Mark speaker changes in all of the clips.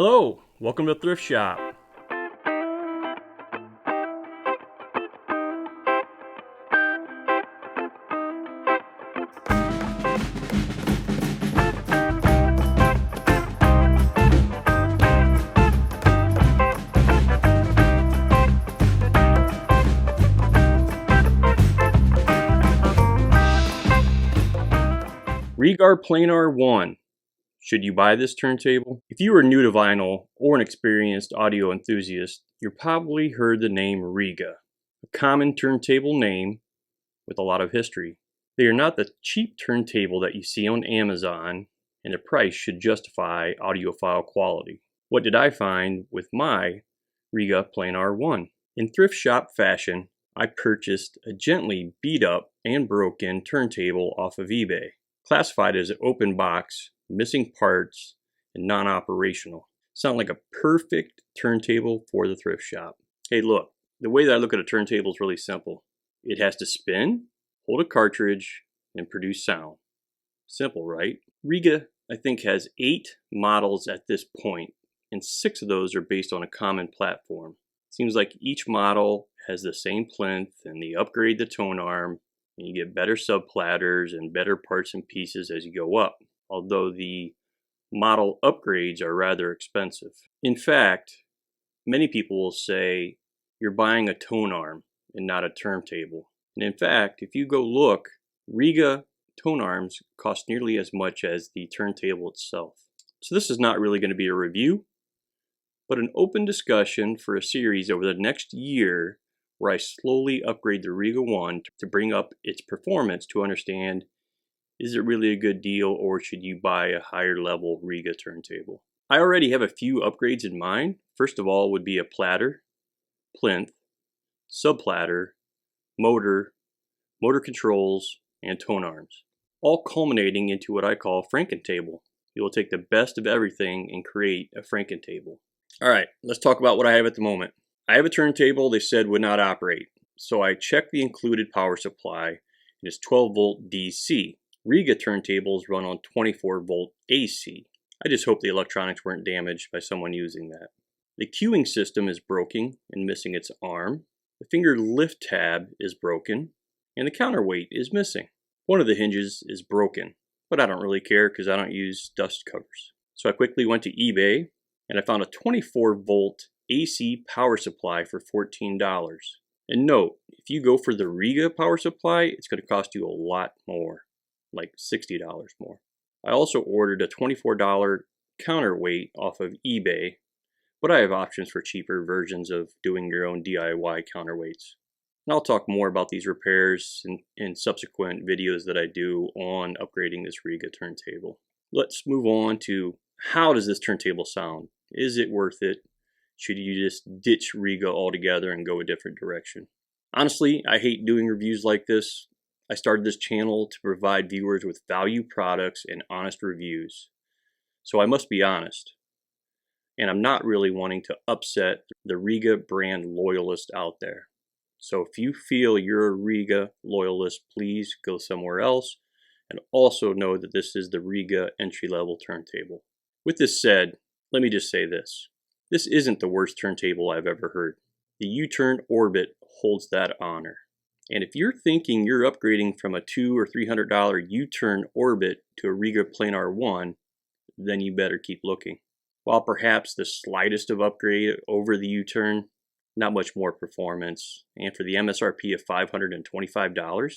Speaker 1: Hello, welcome to Thrift Shop. Rega Planar 1. Should you buy this turntable? If you are new to vinyl or an experienced audio enthusiast, you've probably heard the name Rega, a common turntable name with a lot of history. They are not the cheap turntable that you see on Amazon, and the price should justify audiophile quality. What did I find with my Rega Planar 1? In thrift shop fashion, I purchased a gently beat up and broken turntable off of eBay, classified as an open box, missing parts, and non-operational. Sound like a perfect turntable for the thrift shop. Hey, look, the way that I look at a turntable is really simple. It has to spin, hold a cartridge, and produce sound. Simple, right? Rega, I think, has 8 models at this point, and 6 of those are based on a common platform. Seems like each model has the same plinth, and they upgrade the tone arm, and you get better sub-platters and better parts and pieces as you go up, although the model upgrades are rather expensive. In fact, many people will say you're buying a tone arm and not a turntable. And in fact, if you go look, Rega tone arms cost nearly as much as the turntable itself. So this is not really going to be a review, but an open discussion for a series over the next year where I slowly upgrade the Rega 1 to bring up its performance to understand, is it really a good deal, or should you buy a higher level Rega turntable? I already have a few upgrades in mind. First of all would be a platter, plinth, sub-platter, motor controls, and tone arms, all culminating into what I call a Frankentable. You will take the best of everything and create a Frankentable. All right, let's talk about what I have at the moment. I have a turntable they said would not operate, so I checked the included power supply, and it's 12 volt DC. Rega turntables run on 24 volt AC. I just hope the electronics weren't damaged by someone using that. The cueing system is broken and missing its arm. The finger lift tab is broken, and the counterweight is missing. One of the hinges is broken, but I don't really care because I don't use dust covers. So I quickly went to eBay, and I found a 24 volt AC power supply for $14. And note, if you go for the Rega power supply, it's going to cost you a lot more, like $60 more. I also ordered a $24 counterweight off of eBay, but I have options for cheaper versions of doing your own DIY counterweights. And I'll talk more about these repairs in subsequent videos that I do on upgrading this Rega turntable. Let's move on to, how does this turntable sound? Is it worth it? Should you just ditch Rega altogether and go a different direction? Honestly, I hate doing reviews like this. I started this channel to provide viewers with value products and honest reviews. So I must be honest. And I'm not really wanting to upset the Rega brand loyalist out there. So if you feel you're a Rega loyalist, please go somewhere else. And also know that this is the Rega entry-level turntable. With this said, let me just say this. This isn't the worst turntable I've ever heard. The U-turn Orbit holds that honor. And if you're thinking you're upgrading from a $200 or $300 U-turn Orbit to a Rega Planar 1, then you better keep looking. While perhaps the slightest of upgrade over the U-turn, not much more performance, and for the MSRP of $525,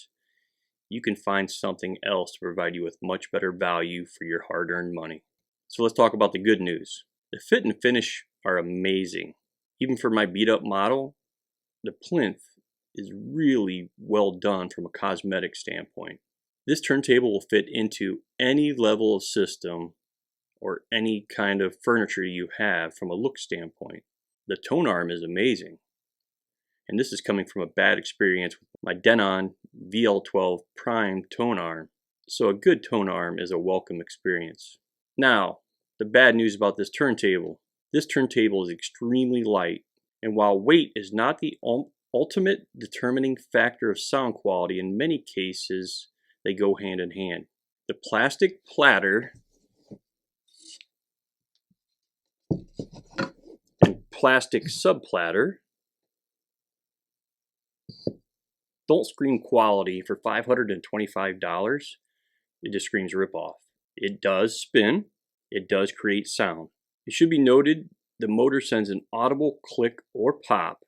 Speaker 1: you can find something else to provide you with much better value for your hard-earned money. So let's talk about the good news. The fit and finish are amazing. Even for my beat-up model, the plinth is really well done from a cosmetic standpoint. This turntable will fit into any level of system or any kind of furniture you have from a look standpoint. The tone arm is amazing. And this is coming from a bad experience with my Denon VL12 Prime tone arm. So a good tone arm is a welcome experience. Now, the bad news about this turntable. This turntable is extremely light. And while weight is not the ultimate determining factor of sound quality, in many cases they go hand in hand. The plastic platter plastic subplatter. Don't scream quality for $525. It just screams ripoff. It does spin. It does create sound. It should be noted the motor sends an audible click or pop,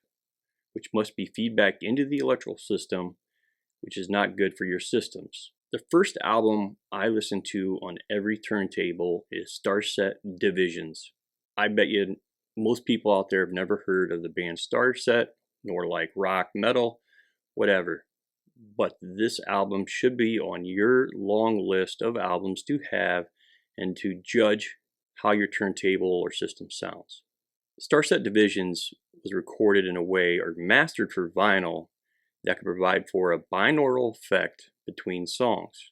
Speaker 1: which must be feedback into the electrical system, which is not good for your systems. The first album I listen to on every turntable is Starset Divisions. I bet you most people out there have never heard of the band Starset, nor like rock, metal, whatever. But this album should be on your long list of albums to have and to judge how your turntable or system sounds. Starset Divisions was recorded in a way or mastered for vinyl that could provide for a binaural effect between songs.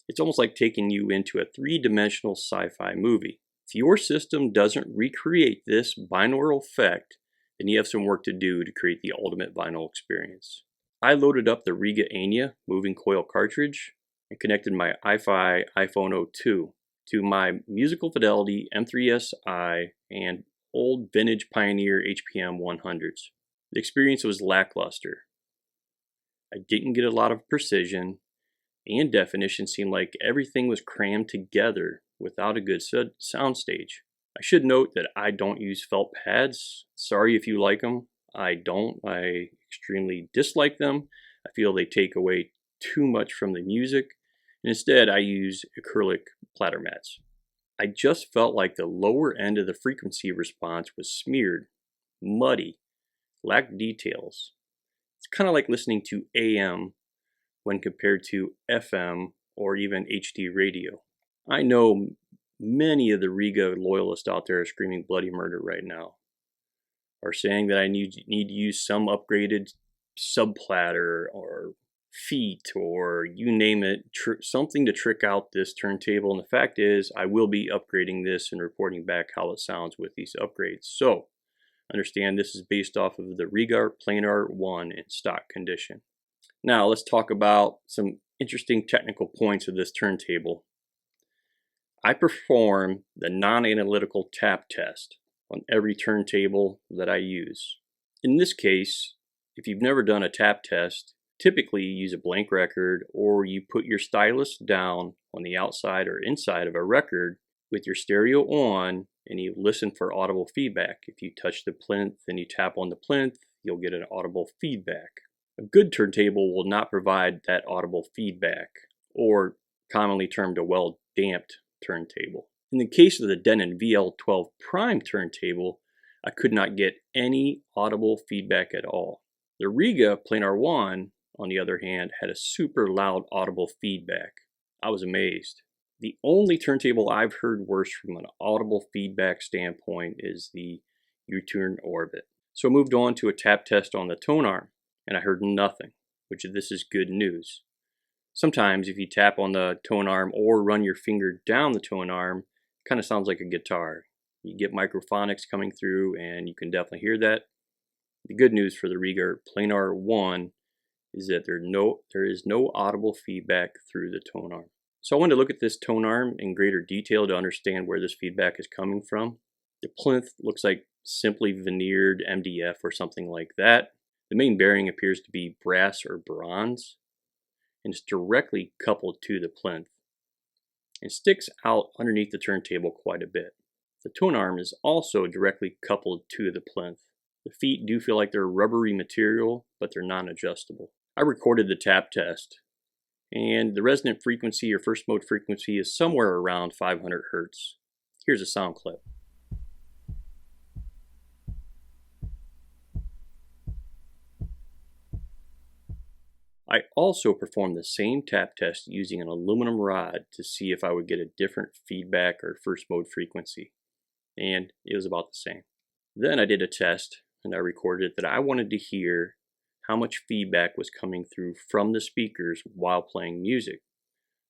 Speaker 1: It's almost like taking you into a three-dimensional sci-fi movie. If your system doesn't recreate this binaural effect, then you have some work to do to create the ultimate vinyl experience. I loaded up the Rega Anya moving coil cartridge and connected my iFi iPhone 02 to my Musical Fidelity M3SI and old vintage Pioneer HPM 100s. The experience was lackluster. I didn't get a lot of precision, and definition seemed like everything was crammed together without a good soundstage. I should note that I don't use felt pads. Sorry if you like them. I don't. I extremely dislike them. I feel they take away too much from the music. And instead, I use acrylic platter mats. I just felt like the lower end of the frequency response was smeared, muddy, lacked details. It's kind of like listening to AM when compared to FM or even HD radio. I know many of the Rega loyalists out there are screaming bloody murder right now, or saying that I need to use some upgraded subplatter or feet or you name it, something to trick out this turntable. And the fact is, I will be upgrading this and reporting back how it sounds with these upgrades. So understand this is based off of the Rega Planar 1 in stock condition. Now let's talk about some interesting technical points of this turntable. I perform the non-analytical tap test on every turntable that I use. In this case, if you've never done a tap test, typically you use a blank record or you put your stylus down on the outside or inside of a record with your stereo on and you listen for audible feedback. If you touch the plinth and you tap on the plinth, you'll get an audible feedback. A good turntable will not provide that audible feedback, or commonly termed a well-damped turntable. In the case of the Denon VL12 Prime turntable, I could not get any audible feedback at all. The Rega Planar 1, on the other hand, had a super loud audible feedback. I was amazed. The only turntable I've heard worse from an audible feedback standpoint is the U-Turn Orbit. So I moved on to a tap test on the tone arm, and I heard nothing, which this is good news. Sometimes if you tap on the tone arm or run your finger down the tone arm, it kind of sounds like a guitar. You get microphonics coming through and you can definitely hear that. The good news for the Rega Planar 1 is that there is no audible feedback through the tone arm. So I wanted to look at this tone arm in greater detail to understand where this feedback is coming from. The plinth looks like simply veneered MDF or something like that. The main bearing appears to be brass or bronze, and it's directly coupled to the plinth. It sticks out underneath the turntable quite a bit. The tone arm is also directly coupled to the plinth. The feet do feel like they're rubbery material, but they're non-adjustable. I recorded the tap test, and the resonant frequency or first mode frequency is somewhere around 500 Hertz. Here's a sound clip. I also performed the same tap test using an aluminum rod to see if I would get a different feedback or first mode frequency, and it was about the same. Then I did a test and I recorded that I wanted to hear how much feedback was coming through from the speakers while playing music.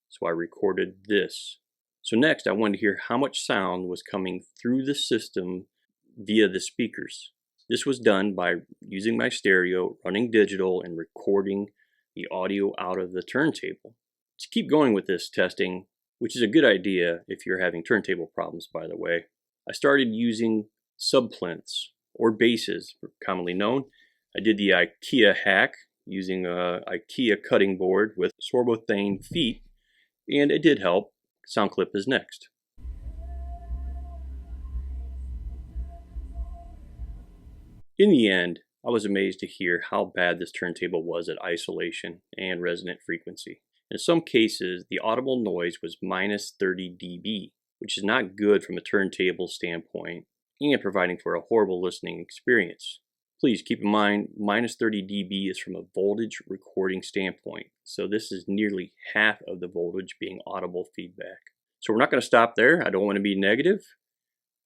Speaker 1: So I recorded this. So next I wanted to hear how much sound was coming through the system via the speakers. This was done by using my stereo, running digital, and recording the audio out of the turntable. To keep going with this testing, which is a good idea if you're having turntable problems, by the way, I started using subplinths, or bases, commonly known. I did the IKEA hack using a IKEA cutting board with sorbothane feet, and it did help. Sound clip is next. In the end, I was amazed to hear how bad this turntable was at isolation and resonant frequency. In some cases, the audible noise was minus 30 dB, which is not good from a turntable standpoint and providing for a horrible listening experience. Please keep in mind, minus 30 dB is from a voltage recording standpoint, so this is nearly half of the voltage being audible feedback. So we're not going to stop there. I don't want to be negative.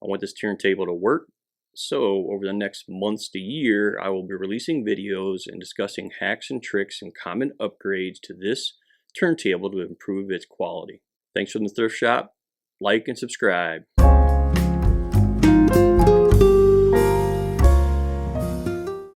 Speaker 1: I want this turntable to work. So over the next months to year, I will be releasing videos and discussing hacks and tricks and common upgrades to this turntable to improve its quality. Thanks from the thrift shop. Like and subscribe.